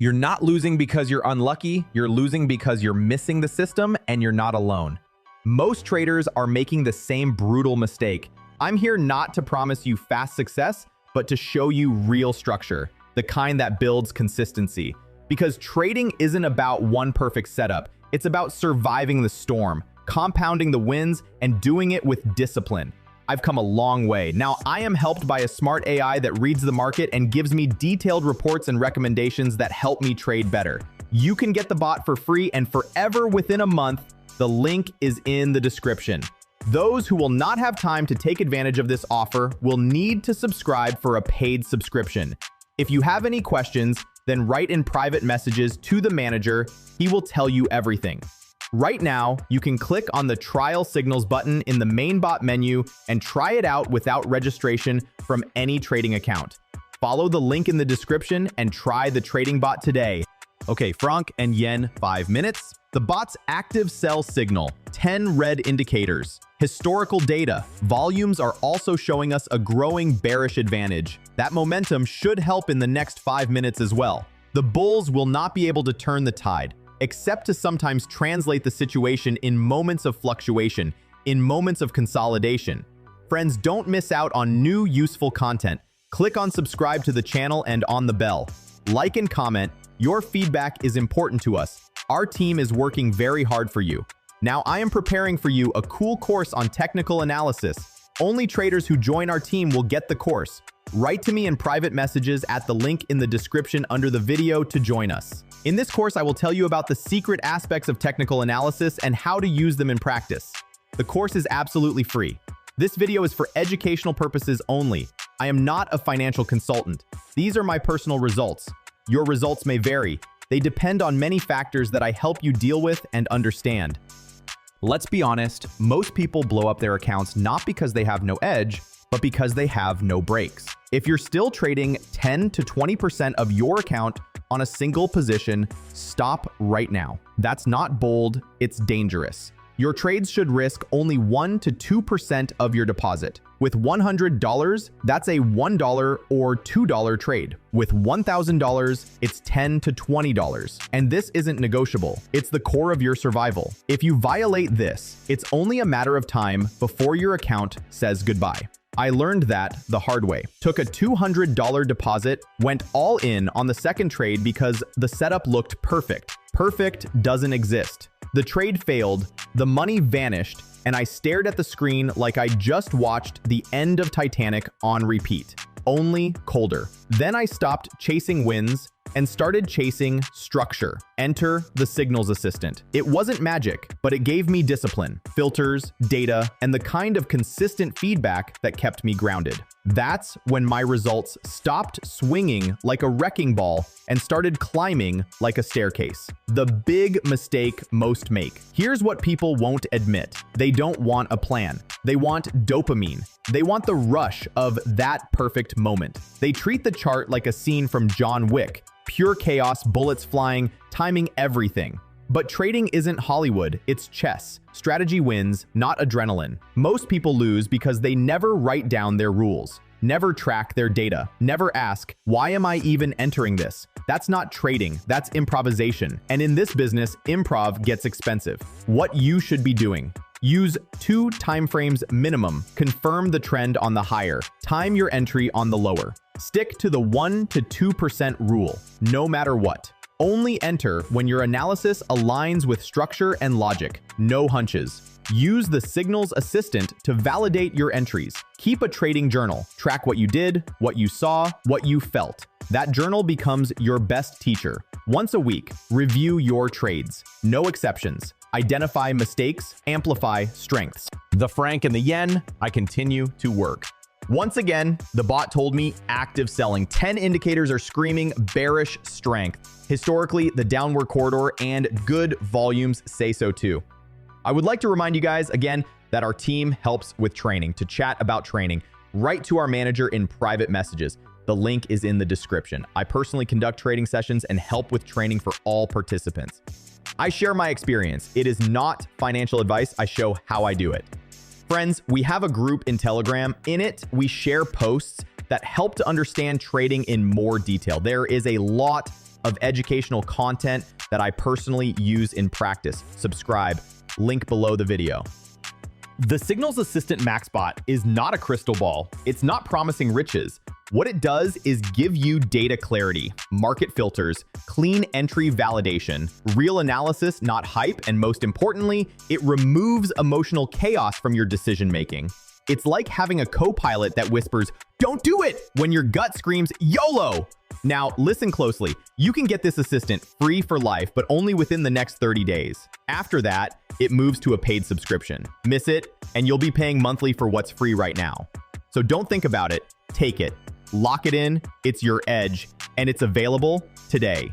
You're not losing because you're unlucky, you're losing because you're missing the system and you're not alone. Most traders are making the same brutal mistake. I'm here not to promise you fast success, but to show you real structure, the kind that builds consistency. Because trading isn't about one perfect setup, it's about surviving the storm, compounding the wins, and doing it with discipline. I've come a long way. Now I am helped by a smart AI that reads the market and gives me detailed reports and recommendations that help me trade better. You can get the bot for free and forever within a month. The link is in the description. Those who will not have time to take advantage of this offer will need to subscribe for a paid subscription. If you have any questions, then write in private messages to the manager. He will tell you everything. Right now, you can click on the Trial Signals button in the main bot menu and try it out without registration from any trading account. Follow the link in the description and try the trading bot today. Okay, franc and yen, 5 minutes. The bot's active sell signal, 10 red indicators. Historical data, volumes are also showing us a growing bearish advantage. That momentum should help in the next 5 minutes as well. The bulls will not be able to turn the tide, except to sometimes translate the situation in moments of fluctuation, in moments of consolidation. Friends, don't miss out on new useful content. Click on subscribe to the channel and on the bell. Like and comment. Your feedback is important to us. Our team is working very hard for you. Now I am preparing for you a cool course on technical analysis. Only traders who join our team will get the course. Write to me in private messages at the link in the description under the video to join us. In this course, I will tell you about the secret aspects of technical analysis and how to use them in practice. The course is absolutely free. This video is for educational purposes only. I am not a financial consultant. These are my personal results. Your results may vary. They depend on many factors that I help you deal with and understand. Let's be honest, most people blow up their accounts not because they have no edge, but because they have no breaks. If you're still trading 10 to 20% of your account on a single position, stop right now. That's not bold, it's dangerous. Your trades should risk only 1 to 2% of your deposit. With $100, that's a $1 or $2 trade. With $1,000, it's $10 to $20. And this isn't negotiable. It's the core of your survival. If you violate this, it's only a matter of time before your account says goodbye. I learned that the hard way. Took a $200 deposit, went all in on the second trade because the setup looked perfect. Perfect doesn't exist. The trade failed, the money vanished, and I stared at the screen like I just watched the end of Titanic on repeat. Only colder. Then I stopped chasing wins and started chasing structure. Enter the signals assistant. It wasn't magic, but it gave me discipline, filters, data, and the kind of consistent feedback that kept me grounded. That's when my results stopped swinging like a wrecking ball and started climbing like a staircase. The big mistake most make. Here's what people won't admit. They don't want a plan. They want dopamine. They want the rush of that perfect moment. They treat the chart like a scene from John Wick. Pure chaos, bullets flying, timing everything. But trading isn't Hollywood, it's chess. Strategy wins, not adrenaline. Most people lose because they never write down their rules, never track their data, never ask, why am I even entering this? That's not trading, that's improvisation. And in this business, improv gets expensive. What you should be doing. Use 2 timeframes minimum. Confirm the trend on the higher. Time your entry on the lower. Stick to the 1 to 2% rule, no matter what. Only enter when your analysis aligns with structure and logic. No hunches. Use the Signals Assistant to validate your entries. Keep a trading journal. Track what you did, what you saw, what you felt. That journal becomes your best teacher. Once a week, review your trades. No exceptions. Identify mistakes, amplify strengths. The franc and the yen, I continue to work. Once again, the bot told me active selling. 10 indicators are screaming bearish strength. Historically, the downward corridor and good volumes say so too. I would like to remind you guys again that our team helps with training. To chat about training, write to our manager in private messages. The link is in the description. I personally conduct trading sessions and help with training for all participants. I share my experience. It is not financial advice. I show how I do it. Friends, we have a group in Telegram. In it, we share posts that help to understand trading in more detail. There is a lot of educational content that I personally use in practice. Subscribe, link below the video. The Signals Assistant MaxBot is not a crystal ball. It's not promising riches. What it does is give you data clarity, market filters, clean entry validation, real analysis, not hype, and most importantly, it removes emotional chaos from your decision making. It's like having a co-pilot that whispers, "Don't do it," when your gut screams, "YOLO!" Now, listen closely. You can get this assistant free for life, but only within the next 30 days. After that, it moves to a paid subscription. Miss it, and you'll be paying monthly for what's free right now. So don't think about it. Take it. Lock it in. It's your edge, and it's available today.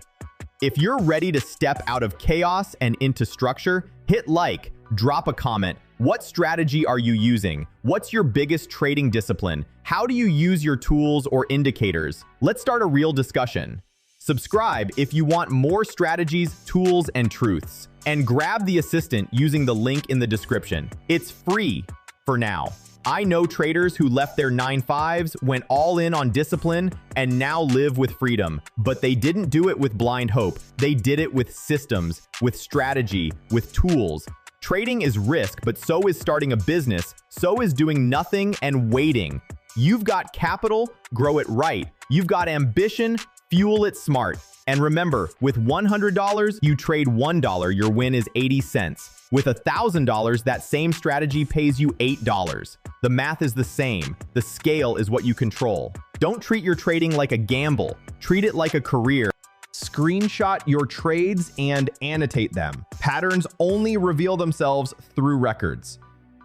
If you're ready to step out of chaos and into structure, hit like, drop a comment. What strategy are you using? What's your biggest trading discipline? How do you use your tools or indicators? Let's start a real discussion. Subscribe if you want more strategies, tools, and truths. And grab the assistant using the link in the description. It's free for now. I know traders who left their 9-to-5s, went all in on discipline, and now live with freedom. But they didn't do it with blind hope. They did it with systems, with strategy, with tools. Trading is risk, but so is starting a business. So is doing nothing and waiting. You've got capital, grow it right. You've got ambition, fuel it smart. And remember, with $100, you trade $1, your win is 80 cents. With $1,000, that same strategy pays you $8. The math is the same. The scale is what you control. Don't treat your trading like a gamble. Treat it like a career. Screenshot your trades and annotate them. Patterns only reveal themselves through records.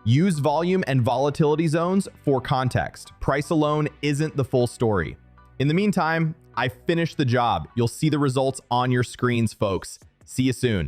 Use volume and volatility zones for context. Price alone isn't the full story. In the meantime, I finished the job. You'll see the results on your screens, folks. See you soon.